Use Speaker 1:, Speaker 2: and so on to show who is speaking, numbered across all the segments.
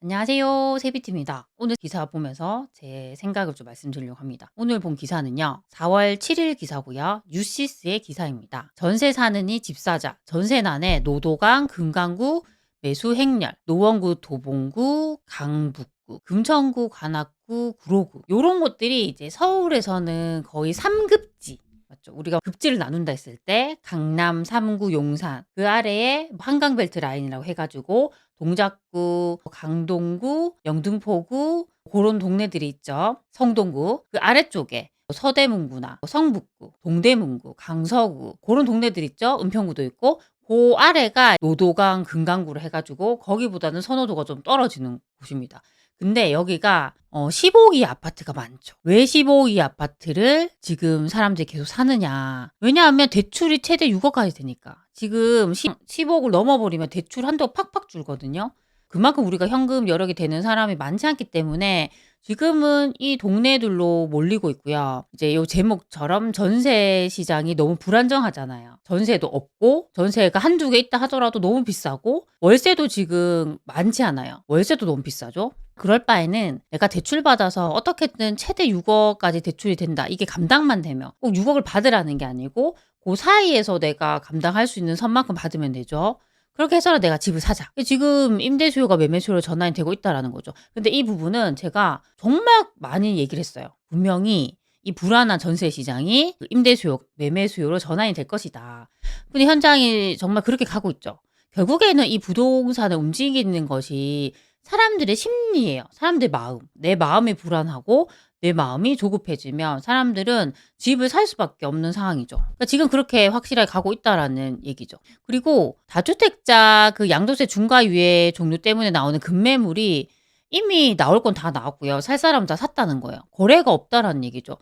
Speaker 1: 안녕하세요. 세비트입니다. 오늘 기사 보면서 제 생각을 좀 말씀드리려고 합니다. 오늘 본 기사는요. 4월 7일 기사고요. 뉴시스의 기사입니다. 전세 사느니 집 사자. 전세난에 노도강, 금강구, 매수행렬, 노원구, 도봉구, 강북구, 금천구, 관악구, 구로구 요런 곳들이 이제 서울에서는 거의 3급지 맞죠? 우리가 급지를 나눈다 했을 때 강남, 3구, 용산 그 아래에 한강벨트 라인이라고 해가지고 동작구, 강동구, 영등포구 고런 동네들이 있죠. 성동구 그 아래쪽에 서대문구나 성북구, 동대문구, 강서구 고런 동네들 있죠. 은평구도 있고 그 아래가 노도강, 금강구로 해가지고 거기보다는 선호도가 좀 떨어지는 곳입니다. 근데 여기가 15기 아파트가 많죠. 왜 15기 아파트를 지금 사람들이 계속 사느냐. 왜냐하면 대출이 최대 6억까지 되니까. 지금 10억을 넘어버리면 대출 한도가 팍팍 줄거든요. 그만큼 우리가 현금 여력이 되는 사람이 많지 않기 때문에 지금은 이 동네들로 몰리고 있고요. 이제 요 제목처럼 전세 시장이 너무 불안정하잖아요. 전세도 없고 전세가 한두 개 있다 하더라도 너무 비싸고 월세도 지금 많지 않아요. 월세도 너무 비싸죠. 그럴 바에는 내가 대출 받아서 어떻게든 최대 6억까지 대출이 된다. 이게 감당만 되면 꼭 6억을 받으라는 게 아니고 그 사이에서 내가 감당할 수 있는 선만큼 받으면 되죠. 그렇게 해서는 내가 집을 사자. 지금 임대 수요가 매매 수요로 전환이 되고 있다라는 거죠. 근데 이 부분은 제가 정말 많이 얘기를 했어요. 분명히 이 불안한 전세 시장이 임대 수요, 매매 수요로 전환이 될 것이다. 근데 현장이 정말 그렇게 가고 있죠. 결국에는 이 부동산을 움직이는 것이 사람들의 심리예요. 사람들의 마음. 내 마음이 불안하고 내 마음이 조급해지면 사람들은 집을 살 수밖에 없는 상황이죠. 그러니까 지금 그렇게 확실하게 가고 있다라는 얘기죠. 그리고 다주택자 그 양도세 중과유예 종류 때문에 나오는 급매물이 이미 나올 건 다 나왔고요. 살 사람 다 샀다는 거예요. 거래가 없다라는 얘기죠.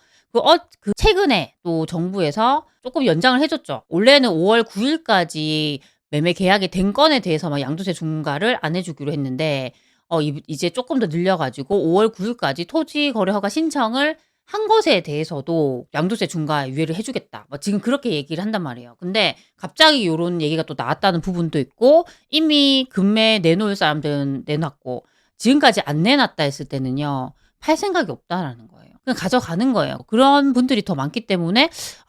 Speaker 1: 그 최근에 또 정부에서 조금 연장을 해줬죠. 원래는 5월 9일까지 매매 계약이 된 건에 대해서만 양도세 중과를 안 해주기로 했는데 이제 조금 더 늘려가지고 5월 9일까지 토지 거래 허가 신청을 한 것에 대해서도 양도세 중과 유예를 해주겠다. 뭐 지금 그렇게 얘기를 한단 말이에요. 근데 갑자기 이런 얘기가 또 나왔다는 부분도 있고 이미 금매 내놓을 사람들은 내놨고 지금까지 안 내놨다 했을 때는요. 팔 생각이 없다라는 거예요. 그냥 가져가는 거예요. 그런 분들이 더 많기 때문에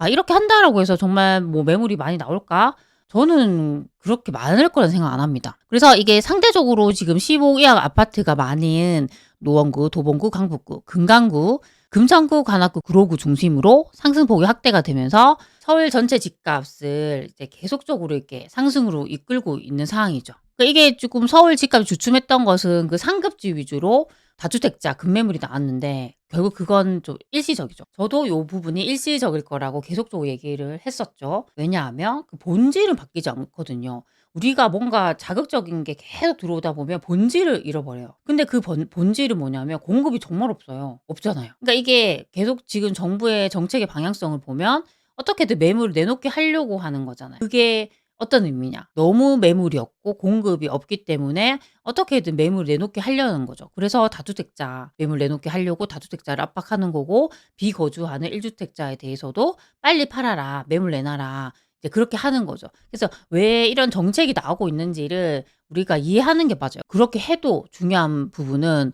Speaker 1: 이렇게 한다라고 해서 정말 뭐 매물이 많이 나올까? 저는 그렇게 많을 거라는 생각 안 합니다. 그래서 이게 상대적으로 지금 15억 이하 아파트가 많은 노원구, 도봉구, 강북구, 금강구, 금천구, 관악구, 구로구 중심으로 상승폭이 확대가 되면서 서울 전체 집값을 이제 계속적으로 이렇게 상승으로 이끌고 있는 상황이죠. 그러니까 이게 조금 서울 집값이 주춤했던 것은 그 상급지 위주로 다주택자 급매물이 나왔는데 결국 그건 좀 일시적이죠. 저도 이 부분이 일시적일 거라고 계속적으로 얘기를 했었죠. 왜냐하면 그 본질은 바뀌지 않거든요. 우리가 뭔가 자극적인 게 계속 들어오다 보면 본질을 잃어버려요. 근데 그 본질은 뭐냐면 공급이 정말 없어요. 없잖아요. 그러니까 이게 계속 지금 정부의 정책의 방향성을 보면 어떻게든 매물을 내놓게 하려고 하는 거잖아요. 그게 어떤 의미냐? 너무 매물이 없고 공급이 없기 때문에 어떻게든 매물을 내놓게 하려는 거죠. 그래서 다주택자 매물 내놓게 하려고 다주택자를 압박하는 거고 비거주하는 1주택자에 대해서도 빨리 팔아라, 매물 내놔라. 이제 그렇게 하는 거죠. 그래서 왜 이런 정책이 나오고 있는지를 우리가 이해하는 게 맞아요. 그렇게 해도 중요한 부분은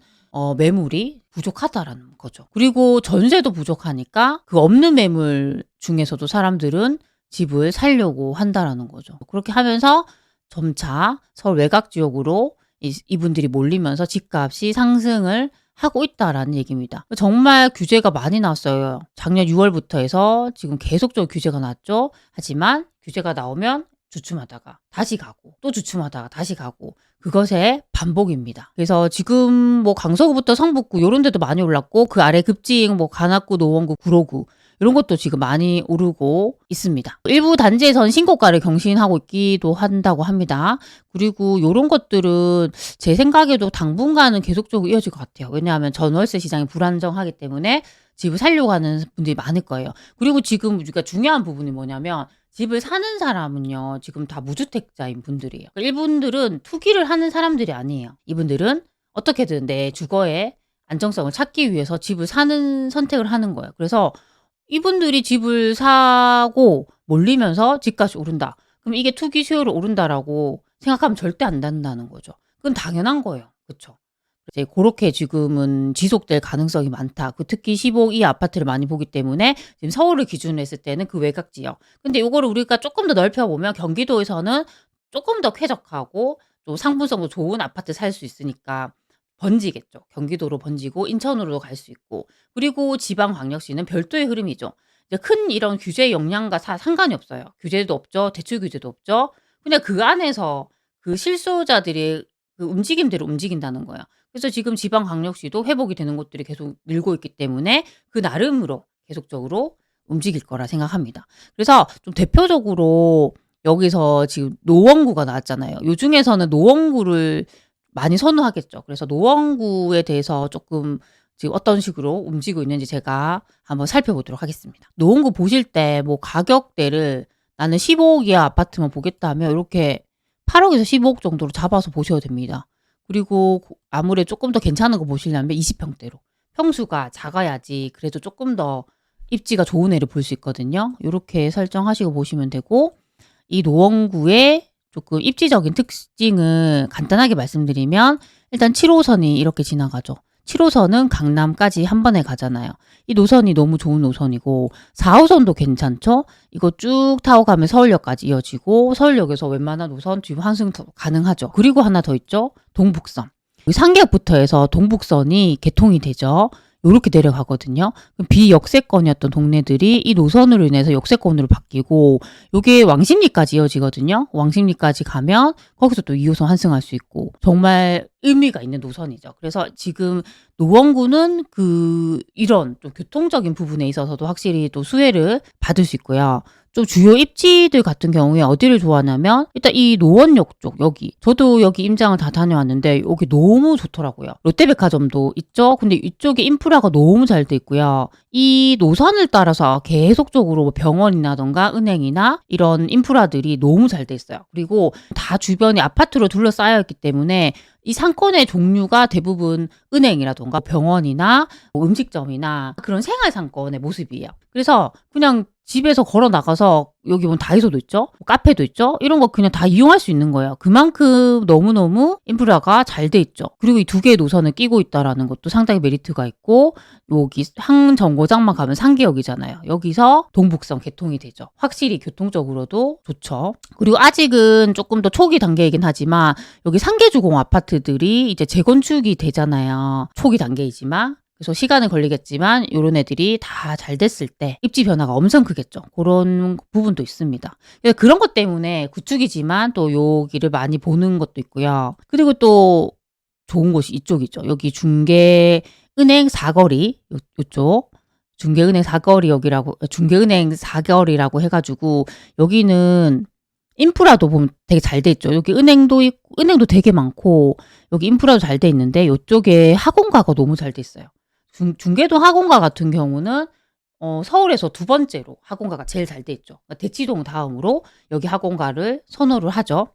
Speaker 1: 매물이 부족하다라는 거죠. 그리고 전세도 부족하니까 그 없는 매물 중에서도 사람들은 집을 살려고 한다라는 거죠. 그렇게 하면서 점차 서울 외곽 지역으로 이분들이 몰리면서 집값이 상승을 하고 있다라는 얘기입니다. 정말 규제가 많이 나왔어요. 작년 6월부터 해서 지금 계속적으로 규제가 났죠. 하지만 규제가 나오면 주춤하다가 다시 가고 또 주춤하다가 다시 가고 그것의 반복입니다. 그래서 지금 뭐 강서구부터 성북구 이런 데도 많이 올랐고 그 아래 급지인 뭐 관악구, 노원구, 구로구 이런 것도 지금 많이 오르고 있습니다. 일부 단지에선 신고가를 경신하고 있기도 한다고 합니다. 그리고 이런 것들은 제 생각에도 당분간은 계속적으로 이어질 것 같아요. 왜냐하면 전월세 시장이 불안정하기 때문에 집을 살려고 하는 분들이 많을 거예요. 그리고 지금 우리가 중요한 부분이 뭐냐면 집을 사는 사람은요. 지금 다 무주택자인 분들이에요. 이분들은 투기를 하는 사람들이 아니에요. 이분들은 어떻게든 내 주거의 안정성을 찾기 위해서 집을 사는 선택을 하는 거예요. 그래서 이분들이 집을 사고 몰리면서 집값이 오른다. 그럼 이게 투기 수요로 오른다라고 생각하면 절대 안 된다는 거죠. 그건 당연한 거예요. 그렇죠? 이제 고렇게 지금은 지속될 가능성이 많다. 특히 15억 이하 아파트를 많이 보기 때문에 지금 서울을 기준으로 했을 때는 그 외곽 지역. 근데 요거를 우리가 조금 더 넓혀 보면 경기도에서는 조금 더 쾌적하고 또 상품성도 좋은 아파트 살 수 있으니까 번지겠죠. 경기도로 번지고 인천으로도 갈 수 있고. 그리고 지방광역시는 별도의 흐름이죠. 이제 큰 이런 규제 역량과 상관이 없어요. 규제도 없죠. 대출 규제도 없죠. 그냥 그 안에서 그 실소유자들이 그 움직임대로 움직인다는 거예요. 그래서 지금 지방광역시도 회복이 되는 곳들이 계속 늘고 있기 때문에 그 나름으로 계속적으로 움직일 거라 생각합니다. 그래서 좀 대표적으로 여기서 지금 노원구가 나왔잖아요. 요 중에서는 노원구를 많이 선호하겠죠. 그래서 노원구에 대해서 조금 지금 어떤 식으로 움직이고 있는지 제가 한번 살펴보도록 하겠습니다. 노원구 보실 때 뭐 가격대를 나는 15억 이하 아파트만 보겠다 하면 이렇게 8억에서 15억 정도로 잡아서 보셔도 됩니다. 그리고 아무래도 조금 더 괜찮은 거 보시려면 20평대로. 평수가 작아야지 그래도 조금 더 입지가 좋은 애를 볼 수 있거든요. 이렇게 설정하시고 보시면 되고, 이 노원구의 조금 입지적인 특징을 간단하게 말씀드리면 일단 7호선이 이렇게 지나가죠. 7호선은 강남까지 한 번에 가잖아요. 이 노선이 너무 좋은 노선이고 4호선도 괜찮죠. 이거 쭉 타고 가면 서울역까지 이어지고 서울역에서 웬만한 노선 지금 환승 가능하죠. 그리고 하나 더 있죠. 동북선. 상계역부터 해서 동북선이 개통이 되죠. 요렇게 내려가거든요. 비역세권이었던 동네들이 이 노선으로 인해서 역세권으로 바뀌고, 요게 왕십리까지 이어지거든요. 왕십리까지 가면 거기서 또 2호선 환승할 수 있고, 정말 의미가 있는 노선이죠. 그래서 지금 노원구는 이런 좀 교통적인 부분에 있어서도 확실히 또 수혜를 받을 수 있고요. 좀 주요 입지들 같은 경우에 어디를 좋아하냐면 일단 이 노원역 쪽 여기, 저도 여기 임장을 다 다녀왔는데 여기 너무 좋더라고요. 롯데백화점도 있죠. 근데 이쪽에 인프라가 너무 잘 돼 있고요. 이 노선을 따라서 계속적으로 뭐 병원이라던가 은행이나 이런 인프라들이 너무 잘 돼 있어요. 그리고 다 주변이 아파트로 둘러싸여 있기 때문에 이 상권의 종류가 대부분 은행이라던가 병원이나 뭐 음식점이나 그런 생활 상권의 모습이에요. 그래서 그냥 집에서 걸어 나가서 여기 보면 다이소도 있죠. 뭐 카페도 있죠. 이런 거 그냥 다 이용할 수 있는 거예요. 그만큼 너무너무 인프라가 잘 돼 있죠. 그리고 이 두 개의 노선을 끼고 있다라는 것도 상당히 메리트가 있고, 여기 항정거장만 가면 상계역이잖아요. 여기서 동북선 개통이 되죠. 확실히 교통적으로도 좋죠. 그리고 아직은 조금 더 초기 단계이긴 하지만 여기 상계주공 아파트들이 이제 재건축이 되잖아요. 초기 단계이지만. 그래서 시간은 걸리겠지만 요런 애들이 다 잘 됐을 때 입지 변화가 엄청 크겠죠. 그런 부분도 있습니다. 그런 것 때문에 구축이지만 또 여기를 많이 보는 것도 있고요. 그리고 또 좋은 곳이 이쪽이죠. 여기 중계은행 사거리 요쪽 중계은행 사거리라고 해가지고 여기는 인프라도 보면 되게 잘 돼 있죠. 여기 은행도 있고, 은행도 되게 많고 여기 인프라도 잘 돼 있는데 이쪽에 학원가가 너무 잘 돼 있어요. 중계동 학원가 같은 경우는 서울에서 두 번째로 학원가가 제일 잘 돼 있죠. 그러니까 대치동 다음으로 여기 학원가를 선호를 하죠.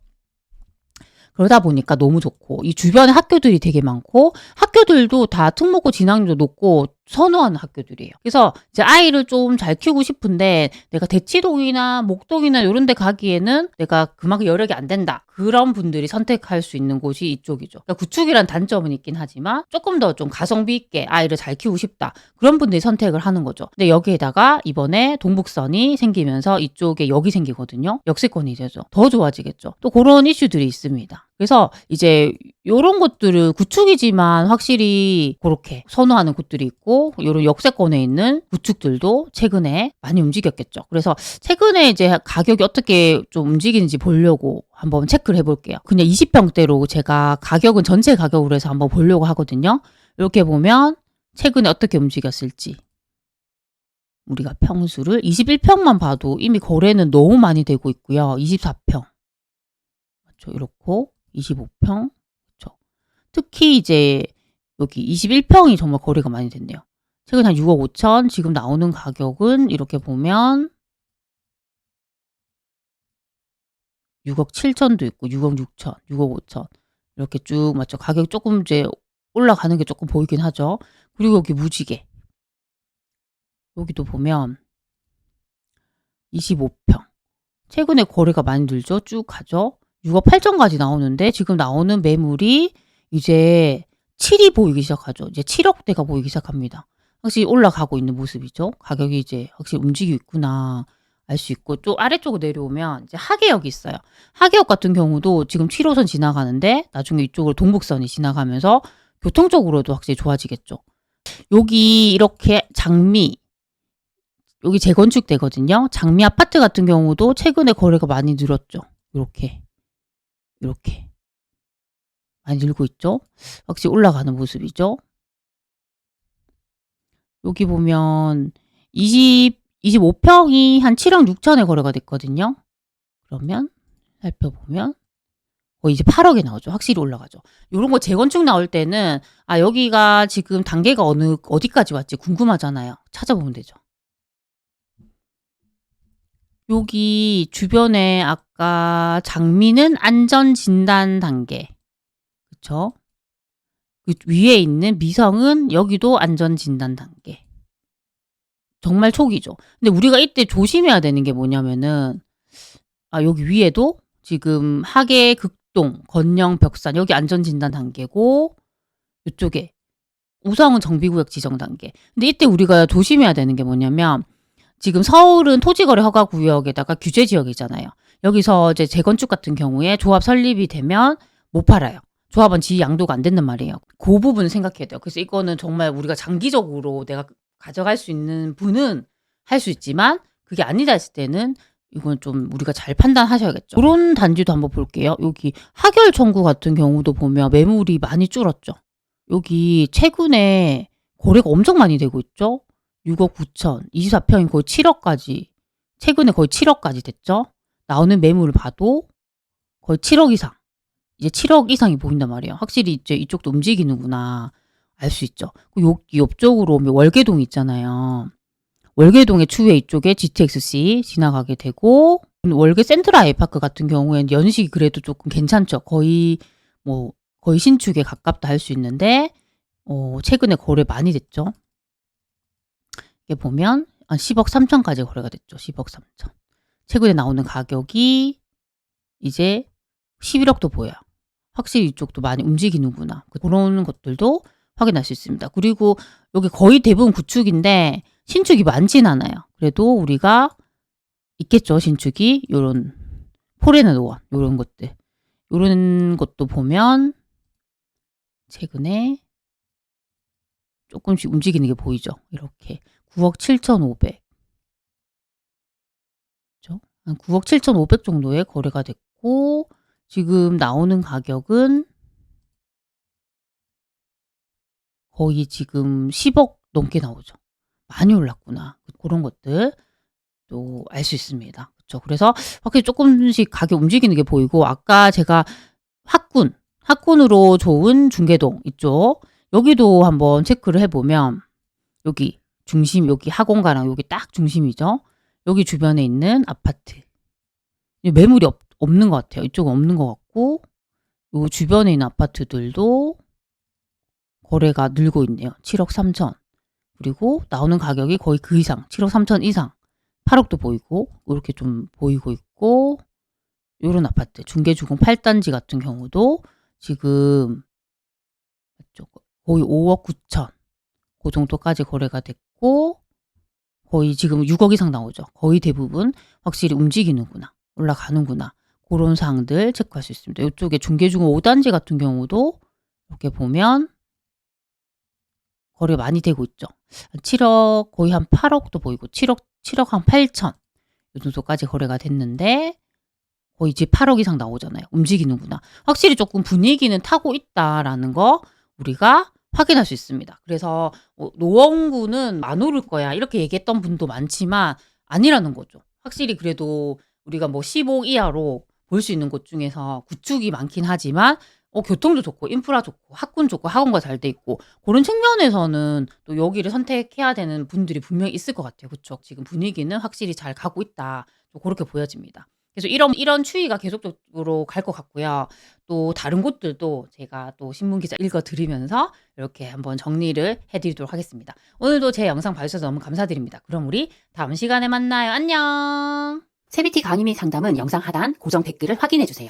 Speaker 1: 그러다 보니까 너무 좋고, 이 주변에 학교들이 되게 많고 학교들도 다 특목고 진학률도 높고 선호하는 학교들이에요. 그래서 이제 아이를 좀 잘 키우고 싶은데 내가 대치동이나 목동이나 이런 데 가기에는 내가 그만큼 여력이 안 된다. 그런 분들이 선택할 수 있는 곳이 이쪽이죠. 그러니까 구축이란 단점은 있긴 하지만 조금 더 좀 가성비 있게 아이를 잘 키우고 싶다. 그런 분들이 선택을 하는 거죠. 근데 여기에다가 이번에 동북선이 생기면서 이쪽에 역이 생기거든요. 역세권이 되죠. 더 좋아지겠죠. 또 그런 이슈들이 있습니다. 그래서 이제 요런 것들을 구축이지만 확실히 그렇게 선호하는 곳들이 있고, 요런 역세권에 있는 구축들도 최근에 많이 움직였겠죠. 그래서 최근에 이제 가격이 어떻게 좀 움직이는지 보려고 한번 체크를 해볼게요. 그냥 20평대로 제가 가격은 전체 가격으로 해서 한번 보려고 하거든요. 이렇게 보면 최근에 어떻게 움직였을지. 우리가 평수를 21평만 봐도 이미 거래는 너무 많이 되고 있고요. 24평. 그렇죠. 이렇고 25평. 그렇죠. 특히 이제 여기 21평이 정말 거래가 많이 됐네요. 최근 한 6억 5천, 지금 나오는 가격은 이렇게 보면 6억 7천도 있고 6억 6천, 6억 5천 이렇게 쭉 맞죠. 가격이 조금 이제 올라가는 게 조금 보이긴 하죠. 그리고 여기 무지개. 여기도 보면 25평. 최근에 거래가 많이 늘죠. 쭉 가죠. 6억 8천까지 나오는데 지금 나오는 매물이 이제 7이 보이기 시작하죠. 이제 7억대가 보이기 시작합니다. 확실히 올라가고 있는 모습이죠. 가격이 이제 확실히 움직이고 있구나 알 수 있고, 또 아래쪽으로 내려오면 이제 하계역이 있어요. 하계역 같은 경우도 지금 7호선 지나가는데 나중에 이쪽으로 동북선이 지나가면서 교통적으로도 확실히 좋아지겠죠. 여기 이렇게 장미, 여기 재건축되거든요. 장미 아파트 같은 경우도 최근에 거래가 많이 늘었죠. 이렇게 많이 늘고 있죠. 확실히 올라가는 모습이죠. 여기 보면 25평이 한 7억 6천에 거래가 됐거든요. 그러면 살펴보면 거의 이제 8억에 나오죠. 확실히 올라가죠. 요런 거 재건축 나올 때는 여기가 지금 단계가 어디까지 왔지 궁금하잖아요. 찾아보면 되죠. 여기 주변에 아까 장미는 안전 진단 단계. 그쵸? 그 위에 있는 미성은 여기도 안전 진단 단계. 정말 초기죠. 근데 우리가 이때 조심해야 되는 게 뭐냐면은 여기 위에도 지금 하계 극동, 건영, 벽산 여기 안전 진단 단계고, 이쪽에 우성은 정비구역 지정 단계. 근데 이때 우리가 조심해야 되는 게 뭐냐면 지금 서울은 토지거래 허가 구역에다가 규제 지역이잖아요. 여기서 이제 재건축 같은 경우에 조합 설립이 되면 못 팔아요. 조합원 지위 양도가 안 된단 말이에요. 그 부분을 생각해야 돼요. 그래서 이거는 정말 우리가 장기적으로 내가 가져갈 수 있는 분은 할 수 있지만 그게 아니다 했을 때는 이건 좀 우리가 잘 판단하셔야겠죠. 그런 단지도 한번 볼게요. 여기 하결 청구 같은 경우도 보면 매물이 많이 줄었죠. 여기 최근에 거래가 엄청 많이 되고 있죠. 6억 9천, 24평이 거의 7억까지, 최근에 거의 7억까지 됐죠. 나오는 매물을 봐도 거의 7억 이상, 이제 7억 이상이 보인단 말이에요. 확실히 이제 이쪽도 움직이는구나 알 수 있죠. 여기 옆쪽으로 오면 월계동 있잖아요. 월계동의 추후에 이쪽에 GTX-C 지나가게 되고, 월계 센트럴 아이파크 같은 경우에는 연식이 그래도 조금 괜찮죠. 거의 신축에 가깝다 할 수 있는데 최근에 거래 많이 됐죠. 이게 보면 한 10억 3천까지 거래가 됐죠. 10억 3천. 최근에 나오는 가격이 이제 11억도 보여요. 확실히 이쪽도 많이 움직이는구나. 그런 것들도 확인할 수 있습니다. 그리고 여기 거의 대부분 구축인데 신축이 많진 않아요. 그래도 우리가 있겠죠. 신축이. 요런 포레나 노원 요런 것들. 요런 것도 보면 최근에 조금씩 움직이는 게 보이죠. 이렇게 9억 7,500. 그렇죠? 한 9억 7,500 정도의 거래가 됐고, 지금 나오는 가격은 거의 지금 10억 넘게 나오죠. 많이 올랐구나. 그런 것들 또 알 수 있습니다. 그렇죠? 그래서 확실히 조금씩 가격 움직이는 게 보이고, 아까 제가 학군으로 좋은 중계동 이쪽 여기도 한번 체크를 해보면 여기 중심, 여기 학원가랑 여기 딱 중심이죠. 여기 주변에 있는 아파트 매물이 없는 것 같아요. 이쪽은 없는 것 같고, 요 주변에 있는 아파트들도 거래가 늘고 있네요. 7억 3천. 그리고 나오는 가격이 거의 그 이상, 7억 3천 이상, 8억도 보이고 이렇게 좀 보이고 있고, 요런 아파트 중계주공 8단지 같은 경우도 지금 거의 5억 9천 그 정도까지 거래가 됐고, 거의 지금 6억 이상 나오죠. 거의 대부분 확실히 움직이는구나, 올라가는구나, 그런 사항들 체크할 수 있습니다. 이쪽에 중계주공 5단지 같은 경우도 이렇게 보면 거래 많이 되고 있죠. 7억 거의 한 8억도 보이고 7억 한 8천 이 정도까지 거래가 됐는데 거의 이제 8억 이상 나오잖아요. 움직이는구나. 확실히 조금 분위기는 타고 있다라는 거 우리가 확인할 수 있습니다. 그래서 노원구는 안 오를 거야 이렇게 얘기했던 분도 많지만 아니라는 거죠. 확실히 그래도 우리가 15억 이하로 볼 수 있는 곳 중에서 구축이 많긴 하지만 교통도 좋고 인프라 좋고 학군 좋고 학원가 잘 돼 있고, 그런 측면에서는 또 여기를 선택해야 되는 분들이 분명히 있을 것 같아요. 그렇죠? 지금 분위기는 확실히 잘 가고 있다. 또 그렇게 보여집니다. 그래서 이런 추이가 계속적으로 갈 것 같고요. 또 다른 곳들도 제가 또 신문 기사 읽어 드리면서 이렇게 한번 정리를 해드리도록 하겠습니다. 오늘도 제 영상 봐주셔서 너무 감사드립니다. 그럼 우리 다음 시간에 만나요. 안녕.
Speaker 2: 세비티 강의 및 상담은 영상 하단 고정 댓글을 확인해 주세요.